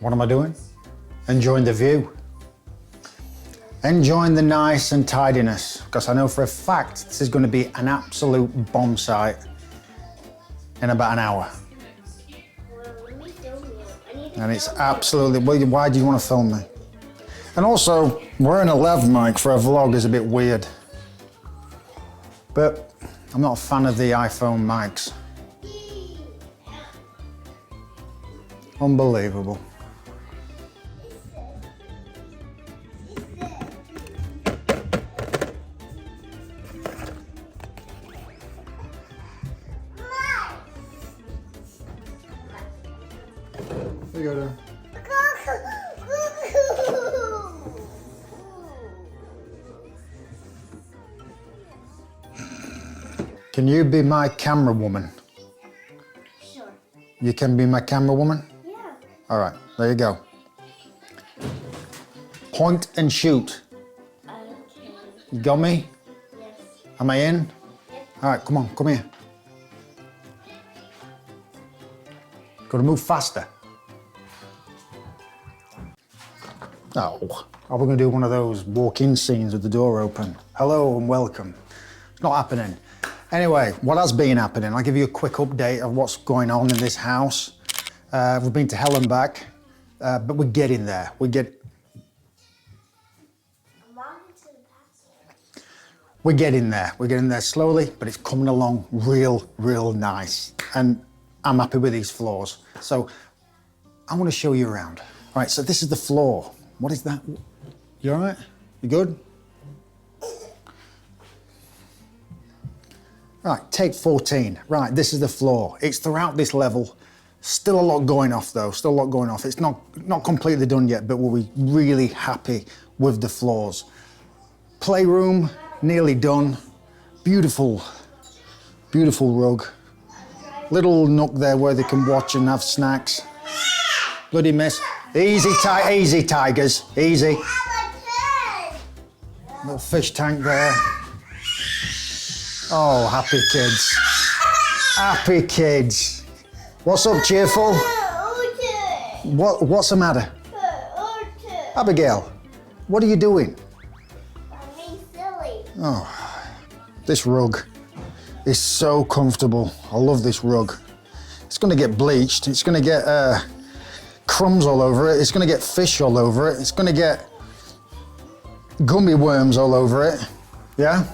What am I doing? Enjoying the view. Enjoying the nice and tidiness, because I know for a fact this is going to be an absolute bomb site in about an hour. Let me film you. And it's absolutely, why do you want to film me? And also, wearing a lav mic for a vlog is a bit weird. But I'm not a fan of the iPhone mics. Unbelievable. There you go, Dan. Can you be my camera woman? Sure. You can be my camera woman? Yeah. All right, there you go. Point and shoot. Okay. You got me? Yes. Am I in? Yep. All right, come on, come here. Got to move faster. Oh, are we going to do one of those walk-in scenes with the door open? Hello and welcome. It's not happening. Anyway, what has been happening? I'll give you a quick update of what's going on in this house. We've been to hell and back, but we're getting there. I'm walking to the bathroom. We're getting there. We're getting there slowly, but it's coming along real nice. And I'm happy with these floors. So I want to show you around. All right, so this is the floor. What is that? You all right? You good? Right, take 14. Right, this is the floor. It's throughout this level. Still a lot going off though, still a lot going off. It's not completely done yet, but we'll be really happy with the floors. Playroom, nearly done. Beautiful rug. Little nook there where they can watch and have snacks. Bloody mess. Easy, tigers, easy. Little fish tank there. Oh, happy kids. Happy kids. What's up, cheerful? What's the matter? Abigail, what are you doing? I'm being silly. Oh, this rug is so comfortable. I love this rug. It's gonna get bleached. It's gonna get crumbs all over it. It's gonna get fish all over it. It's gonna get gummy worms all over it. Yeah?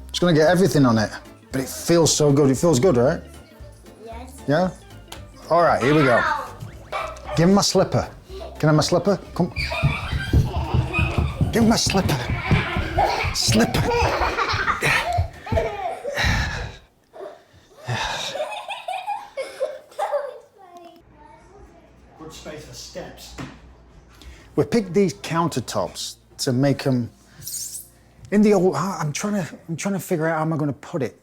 It's gonna get everything on it. But it feels so good. It feels good, right? Yes. Yeah? All right, here we go. Give him my slipper. Can I have my slipper? Come. Give him my slipper. Slipper. Good space for steps. We picked these countertops to make them in the old. I'm trying to figure out how am I going to put it.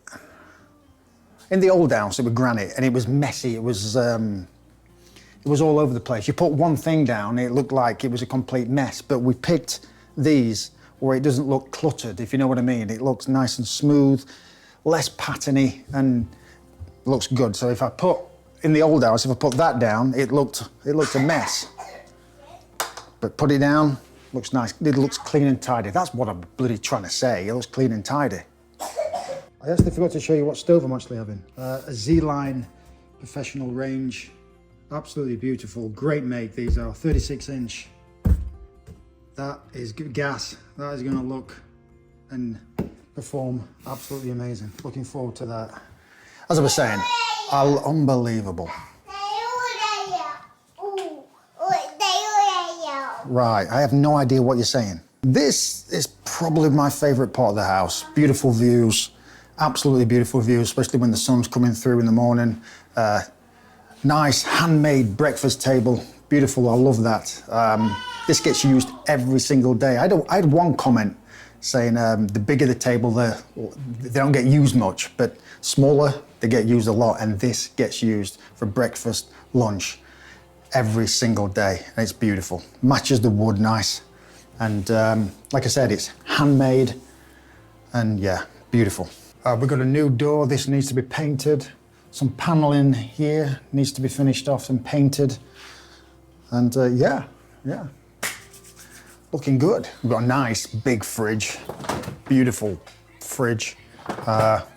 In the old house, it was granite and it was messy. It was all over the place. You put one thing down, it looked like it was a complete mess. But we picked these where it doesn't look cluttered, if you know what I mean. It looks nice and smooth, less patterny, and looks good. So if I put in the old house, if I put that down, it looked a mess. But put it down, looks nice. It looks clean and tidy. That's what I'm bloody trying to say. It looks clean and tidy. I actually forgot to show you what stove I'm actually having. A Z-Line professional range. Absolutely beautiful. Great make these are. 36-inch. That is gas. That is going to look and perform absolutely amazing. Looking forward to that. As I was saying, unbelievable. Right, I have no idea what you're saying. This is probably my favorite part of the house. Beautiful views, absolutely beautiful views, especially when the sun's coming through in the morning. Nice handmade breakfast table, beautiful, I love that. This gets used every single day. I had one comment saying the bigger the table, they don't get used much, but smaller, they get used a lot, and this gets used for breakfast, lunch, every single day, and it's beautiful. Matches the wood nice, and like I said, it's handmade, and yeah, beautiful. We've got a new door. This needs to be painted. Some paneling here needs to be finished off and painted. And yeah, looking good. We've got a nice big fridge, beautiful fridge.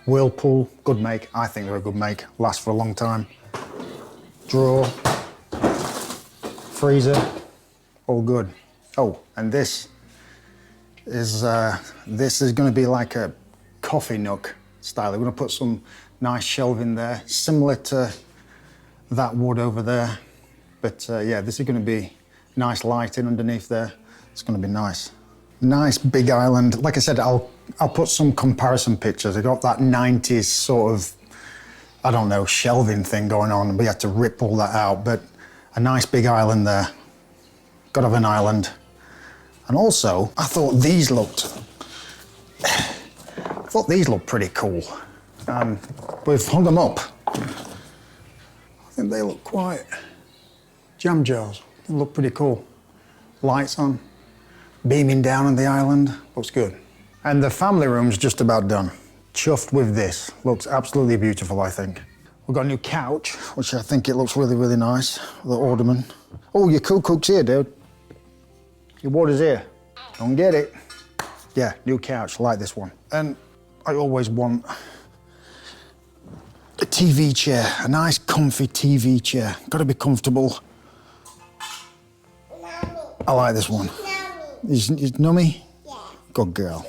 Whirlpool, good make. I think they're a good make. Last for a long time. Drawer, freezer, all good. Oh, and this is going to be like a coffee nook style. We're going to put some nice shelving there, similar to that wood over there. But yeah, this is going to be nice lighting underneath there. It's going to be nice. Nice big island. Like I said, I'll put some comparison pictures. I got that 90s sort of, I don't know, shelving thing going on. We had to rip all that out, but a nice big island there. Got to have an island. And also, I thought these looked pretty cool. We've hung them up. I think they look quite jam jars. They look pretty cool. Lights on, beaming down on the island. Looks good. And the family room's just about done. Chuffed with this. Looks absolutely beautiful, I think. We've got a new couch, which I think it looks really, really nice. The ornament. Oh, your cook's here, dude. Your water's here. Don't get it. Yeah, new couch, like this one. And I always want a TV chair, a nice comfy TV chair. Gotta be comfortable. Mommy. I like this one. Mommy. Is Nummy? Yeah. Good girl.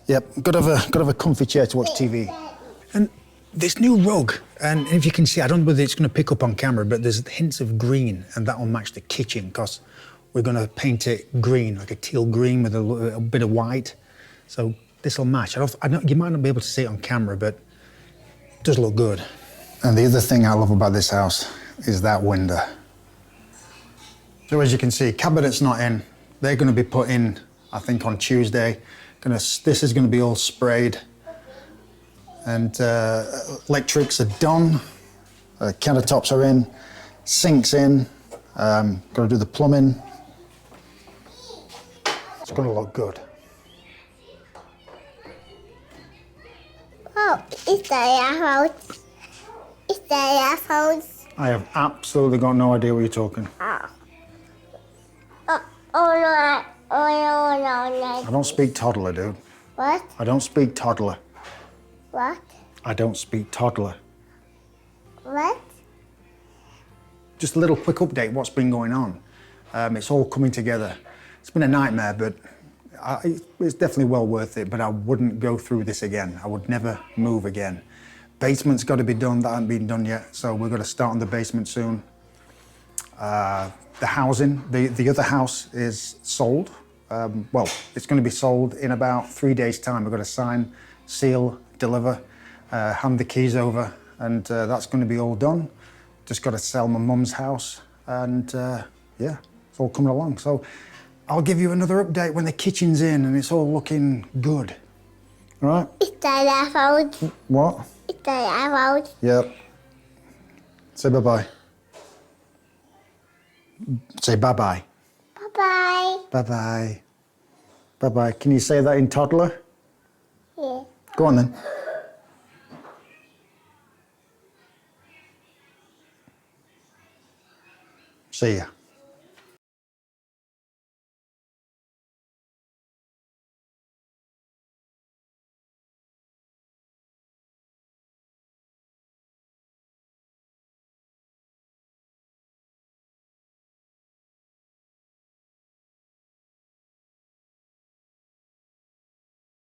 Yep, gotta have a comfy chair to watch TV. And this new rug, and if you can see, I don't know whether it's gonna pick up on camera, but there's hints of green, and that'll match the kitchen, because we're gonna paint it green, like a teal green with a bit of white. So this will match. I don't, you might not be able to see it on camera, but it does look good. And the other thing I love about this house is that window. So as you can see, cabinet's not in. They're gonna be put in, I think, on Tuesday. This is gonna be all sprayed. And electrics are done. Countertops are in, sinks in. Gotta do the plumbing. It's gonna look good. Oh, is that your house? Is that your house? I have absolutely got no idea what you're talking. Oh. No. I don't speak toddler, dude. What? I don't speak toddler. What? I don't speak toddler. What? Just a little quick update, what's been going on. It's all coming together. It's been a nightmare, but it's definitely well worth it, but I wouldn't go through this again. I would never move again. Basement's got to be done, that hasn't been done yet, so we're going to start on the basement soon. The housing, the other house is sold. Well, it's going to be sold in about 3 days' time. We're going to sign, seal, deliver, hand the keys over, and that's going to be all done. Just got to sell my mum's house, and yeah, it's all coming along. So I'll give you another update when the kitchen's in and it's all looking good. All right? Is that your house? What? Is that your house? Yep. Say bye-bye. Say bye-bye. Bye-bye. Bye-bye. Bye-bye. Can you say that in toddler? Yeah. Go on then. See ya.